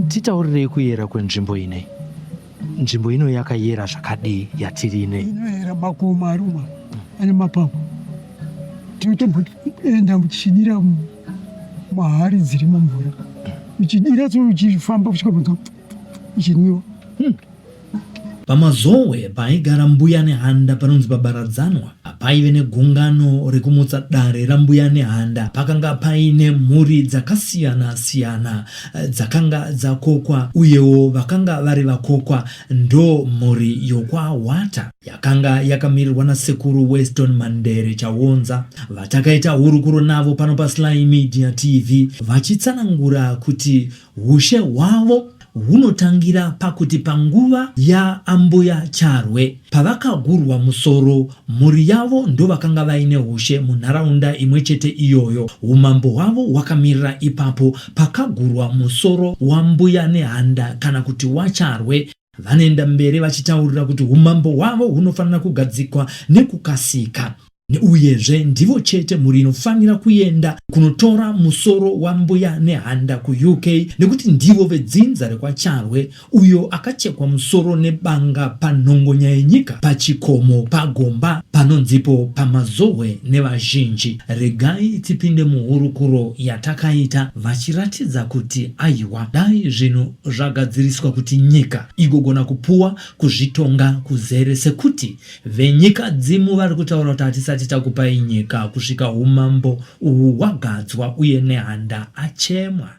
Titaurire kuyera kwenzvimbo inei. Nzvimbo ino yakayera zvakadii yatiri inei? Inoyera makomo aruma ane mapapu. Tinotomboenda muchidira mahari dziri mumvura. Uchidira uchifamba uchikabva uchinwiwa. Pamazowe paigara mbuya nehanda panonzi pabaradzanwa, paive negungano rekumutsa dare rambuya nehanda. Pakanga paine mhuri dzakasiyana-siyana dzakanga dzakokwa, uyewo vakanga vari vakokwa ndo mhuri yokwaWata yakanga yakamirirwa nasekuru Weston Mandere Chaonza. Vatakaita hurukuro navo pano paSly Media TV vachitsanangura kuti ushe hwavo hunotangira pakuti panguva yaambuya Charwe pavakagurwa musoro, mhuri yavo ndo vakanga vaine ushe munharaunda imwe chete iyoyo. Umambo hwavo hwakamirira ipapo pakagurwa musoro wambuya nehanda kana kuti waCharwe. Vanoenda mberi vachitaurira kuti umambo hwavo hunofanira kugadzikwa nekukasika, uyezve ndivo chete mhuri inofanira kuenda kunotora musoro wambuya nehanda kuUK, nekuti ndivo vedzinza rekwaCharwe uyo akachekwa musoro nebanga panhongonya yenyika pachikomo pagomba panonzipo pamazowe nevazhinji. Regai tipinde muhurukuro yatakaita vachiratidza kuti aiwa, dai zvinhu zvagadziriswa kuti nyika igogona kupuwa kuzvitonga kuzere, sekuti venyika dzimu vari kutaura kuti hatisati takupai nyika kusvika umambo uhu hwagadzwa uye nehanda achemwa.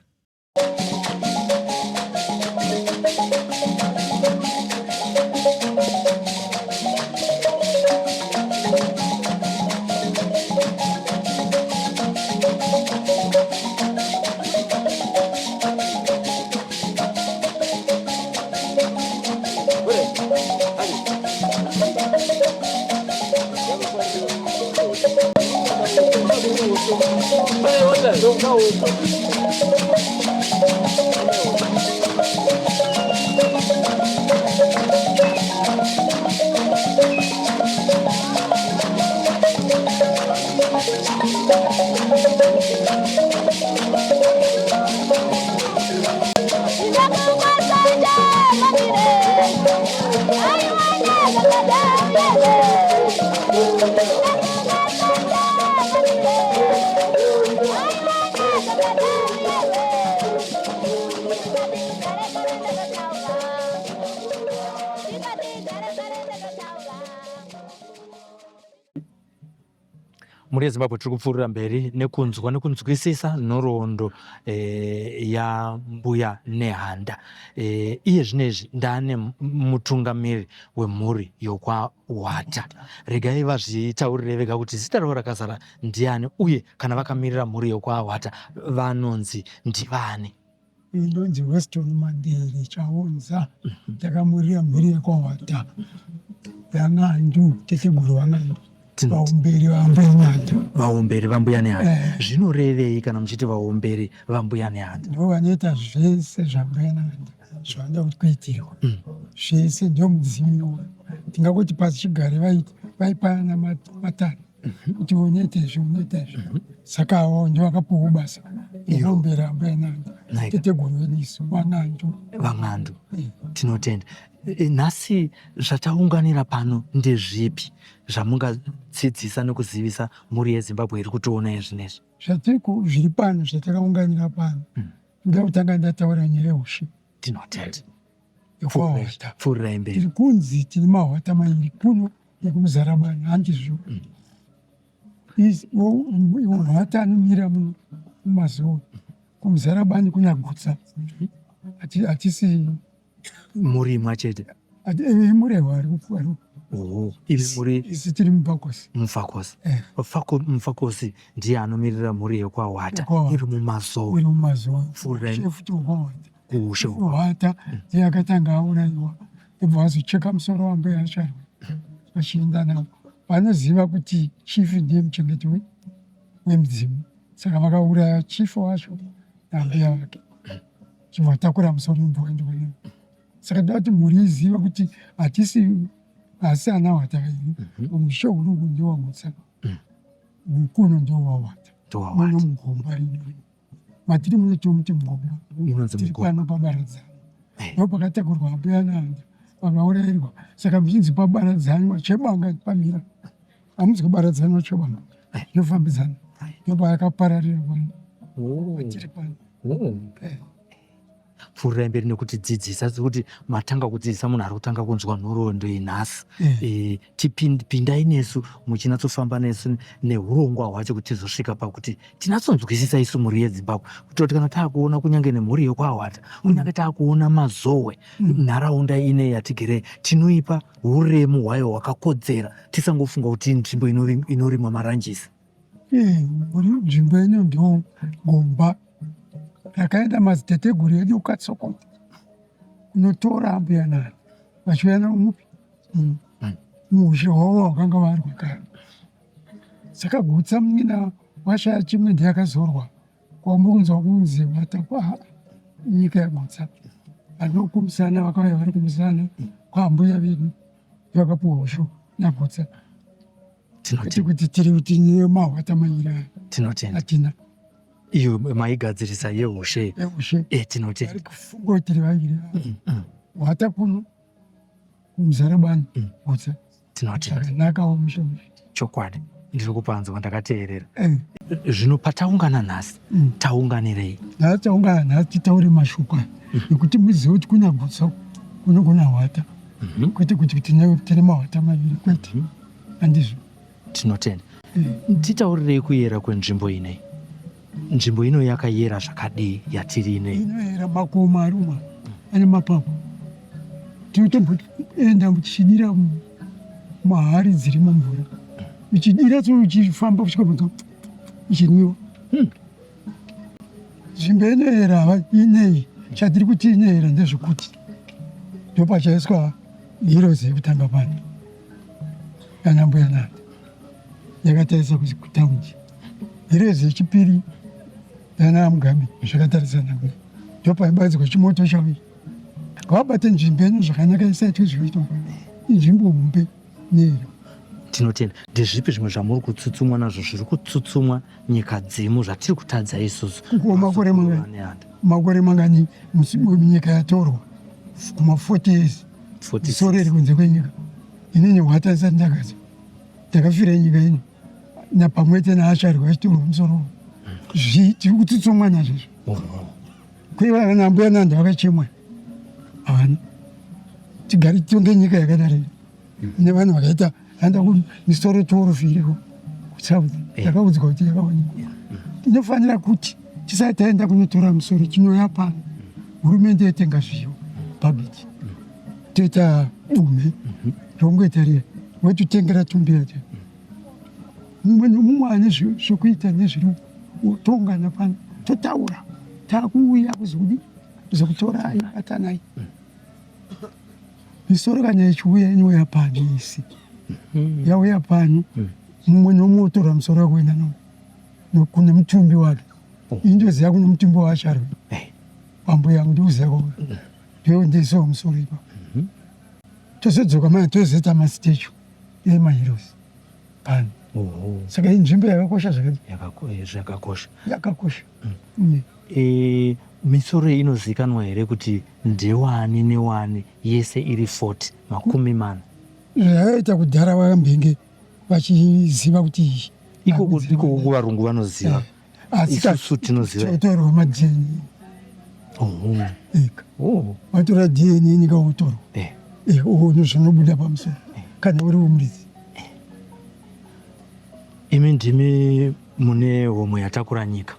Muri yeZimbabwe tiri kupfuurira mberi nekunzwa nekunzwisisa nhoroondo ya mbuya nehanda. Iye zvinezvi ndaane mutungamiri wemhuri yokwaWata. Regai vazvitaurire vega kuti zita ravo rakazara ndiani, uye kana vakamirira mhuri yokwaWata vanonzi ndivani? Inonzi Weston Mandere Chaonza. Ndakamirira mhuri yokwaWata yaN'andu, teteguru waN'andu. Vaumberi vambuya nehanda. Vaumberi vambuya nehanda. Zvinorevei kana muchiti vaumberi vambuya nehanda? Ndo vanoita zvese zvambuya nehanda zvavanoda kuti kuitirwa. Zvese ndio mudzimu. Tingangoti pachigare vaipana matare kuti unoita izvi unoita izvi. Saka avo ndio vakapuwa basa roumberi vambuya nehanda. Teteguru wedu waN'andu. Tinotenda. Nhasi zvataunganira pano ndezvipi zvamungadzidzisa nekuzivisa mhuri yeZimbabwe iri kutiona izvinezvi? Zviri pano zvatakaunganira pano, ndoda kutanga ndataura nyaya yeushe. Tinotenda. YokwaWata. Pfuurirai mberi. Tiri kunzi tine maWata mairi, kuno nekumuzarabani handizvo. WATA anomira mumazowe, kumuzarabani kunyagutsa. Hatisi muri imwe chete. Muri vari. Ivi muri isi tiri muPakosi. muPakosi ndiye anomirira mhuri yokwaWata iri mumazowe. Shefuti wokwaWata. Kuushe WATA ndiye akatanga aurayiwa, ibva vazocheka musoro wambuya Charwe vachienda navo. Vanoziva kuti chifu ndiye muchengeti wemudzimu, saka vakauraya chifu wacho nambuya vake chivatakura musoro wembuya. Saka ndoda kuti mhuri iziva kuti hasi ana WATA vairi, mushe uri uku ndiwo wamutsa, kuno ndiwo waWATA. Muno mugomba rino matiri munotomuti mugomba Munonzi tiri Mugomba. pano pabaradzano ndo pakatakurwa mbuya nehanda vakaurayirwa saka muchinzi pabaradzanwa chebanga pamira hamuzi kubaradzanwa chebanga yofambidzana ndopayakapararira tiri pano. Pfuurai mberi nekutidzidzisa kuti matanga kudzidzisa munhu ari kutanga kunzwa nhoroondo inhasi. Tipindai nesu muchinyatsofamba nesu neurongwa hwacho kuti tizosvika pakuti tinatsonzwisisa isu mhuri yeZimbabwe kutoti kana taakuona kunyange nemhuri yekwaHwata kunyange taakuona mazowe nharaunda ine yatigere tinoipa uremu hwayo hwakakodzera tisangofunga kuti nzvimbo inorimwa maranjisi. nzvimbo ino ndio Gomba rakaenda madziteteguru edu ukatsokota kunotora mbuya nani vachiuya nomupi muushe hwavo hwakanga varwa kare. Saka gutsa munyina washaya chimwe ndiyakazorwa kwambunzwa kunzi watakwa nyika yagutsa vanokumusana vakauya vari kumusana kwambuya vedu vakapuwa usho nagutsa kuti tiri tine mahwata manyira atina iyo maigadzirisa yeushe tinoti vari kufunga kuti tiri vaviri hwata kuno kumuzarabani gutsa tinoti zvakanakawo mushoma chokwadi ndiri kupanzwa ndakateerera. Zvino pataungana nhasi taunganirei? nhasi taungana nhasi titaure mashoko ekuti muzive kuti kuna gutsa kuno kuna hwata kwete kuti tine mahwata maviri kwete handizvo. Tinotenda. Titaurirei kuyera kwenzvimbo inei. Nzvimbo ino yakayera zvakadii yatiri inei? Inoyera makomo aruma ane mapapu tinotomboenda muchidira mahari dziri mumvura muchidira uchifamba uchikabva ichinwiwa. Nzvimbo inoyera inei chatiri kuti inoyera ndezvekuti ndopachaiswa hirozi yekutanga pano kana mbuya nani yakatarisa kutaundi. Hirozi yechipiri yana Mugabe zvakatarisana naye ndopaibaidzwa chimoto chavo vabate nzvimbo ino zvakanaka isaitwe zvoitwa inzvimbo hombe neyero. Tinotenda. Ndezvipi zvimwe zvamuri kutsutsumwa nazvo zviri kutsutsumwa nyika dzemu zvatiri kutadza isusu? Makore mangani nyika yatorwa kuma40 years soro iri kunze kwenyika inini hwata isati ndakaza ndakafira nyika ino napamwete naasharwa achitorwa musoro tiri kutsutsumwa nazvozvo kwevana mbuya nandi vakachemwa havana tigari tonge nyika yakadarira nevanhu vakaita handa misoro torofiriko kusauthi takaudzwa kuti yakawanikwa. Tinofanira kuti tisati taenda kunotora musoro tinoya pano hurumende yotenga zviyo pabiti toita dume rongoitarira wototengera tumbira mumwe nomumwe ane zvokuita nezviri tongana pano totaura takuuya kuzokutora batanai misoro kana ichiuya inoya pano isi yauya pano mumwe nomumwe otora musoro wakuenda kune mutumbi wake indoziva kune mutumbi waasharwe pambo yangu ndikuziva ndondeisawo musoro ipa tozodzoka mana tozoita masitechu emaheroes pano. Saka inzvimbo yakakosha zvakakosha. Yakakosha. Misoro inozikanwa here kuti ndewani newani yese iri 40 makumi mana? Zvakaita kudhara vakambenge vachiziva kuti iko kuvarungu vanoziva isusu tinoziva chatorwa madheni vatora dheni nyika wotorwa zvinobuda pamusoro kana uri womuridzi. Imi ndimi mune homwe yatakura nyika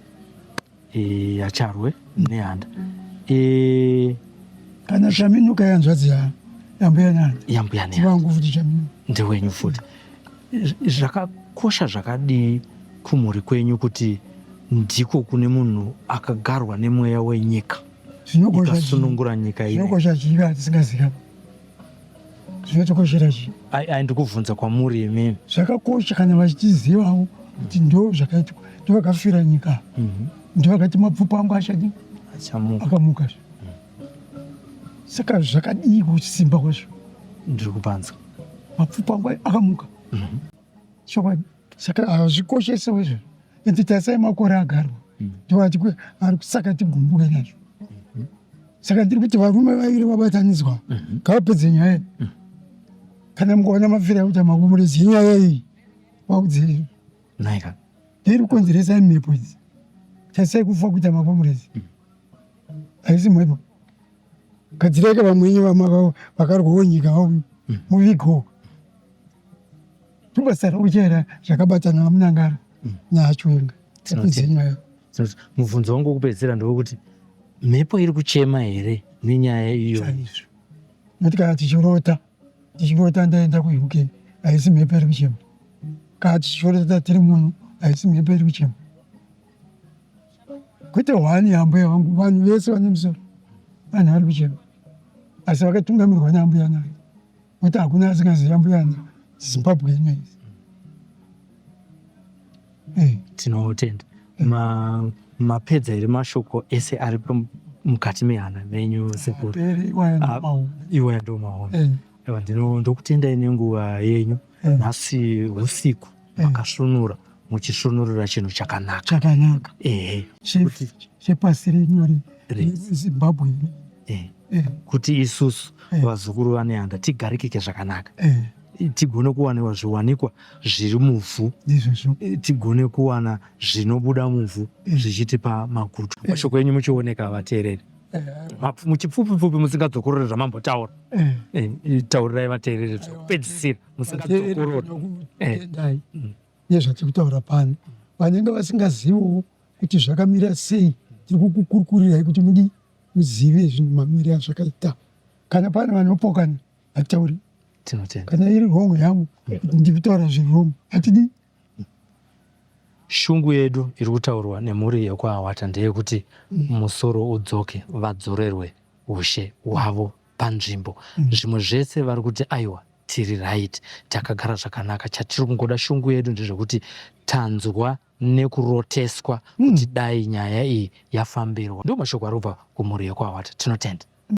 yacharwe nehanda kana zvaminuka yanzvadzi yambuya nani vangu futi chaminuka ndewenyu futi. Zvakakosha zvakadii kumhuri kwenyu kuti ndiko kune munhu akagarwa nemweya wenyika ikasunungura nyika ine? Zvinokosha chiva tisingaziva zvinotokoshera chii? Ndikubvunza kwamuri imini. Zvakakosha kana vachitizivawo kuti ndo zvakaitwa ndovakafira nyika ndovakati mapfupa angu akamuka. Saka zvakadii kusimba kwazvo? Ndiri kupanza mapfupa angu akamuka chokwadi. Saka hazvikoshese izvo ende tarisai makore agarwa ndovati saka tigumbuke nazvo. Saka ndiri kuti varume vaviri vabatanidzwa ngavapedze nyaya. Kana mukaona mafiro ekuti Makomurezi inyaya iyi vaudzirira ndiri kukonzeresa mhepo idzi. Tasai kufa kuita Makomurezi haisi mhepo. Gadzireke vamwenye vakarwawo nyika vauya muvigo tobasa rauchaira zvakabatana vamunangara naachwenga apedze nyaya. Mubvunzo wangu wokupedzisira ndewekuti mhepo iri kuchema here nenyaya iyo? Noti kana tichirota ndaenda kuUK haisi mhepo iri kuchema. Kana tichirota tiri muno haisi mhepo iri kuchema. Kwete hwani yambuya vangu, vanhu vese vane musoro vanhu vari kuchema, asi vakatungamirwa naambuya nayo. Kuti hakuna asingazivi ambuya nayo Zimbabwe ino idzi. Tinotenda. Mapedza here mashoko ese ari mukati mehana menyu sekuru? Iwaya ndo mahombe. Ndokutendai nenguva yenyu. Nhasi usiku makasvinura muchisvinurira chinhu chakanaka. Chepasi rino Zimbabwe kuti isusu vazukuru vanehanda tigarikike zvakanaka, tigone kuwanikwa zviwanikwa zviri muvhu, tigone kuwana zvinobuda muvhu zvichitipa maguta. Mashoko enyu muchioneka vateereri muchipfupi musingadzokorori zvamambotaura. Taurirai vateereri kupedzisira musingadzokorori. Nezvatiri kutaura pano vanenge vasingaziviwo kuti zvakamira sei, tiri kukukurukurirai kuti muzive zvinhu mamiriro azvakaita. Kana pane vanopokana hatitauri. Kana iri hongo yangu ndiri kutaura zviri hongo hatidi. Shungu yedu iri kutaurwa nemhuri yekuAwata ndeyekuti musoro udzoke, vadzorerwe ushe hwavo panzvimbo. Zvimwe zvese vari kuti aiwa tiri right, takagara zvakanaka. Chatiri kungoda shungu yedu ndezvekuti tanzwa nekuroteswa kuti dai nyaya iyi yafambirwa. Ndo mashoko ari kubva kumhuri yekuAwata. Tinotenda.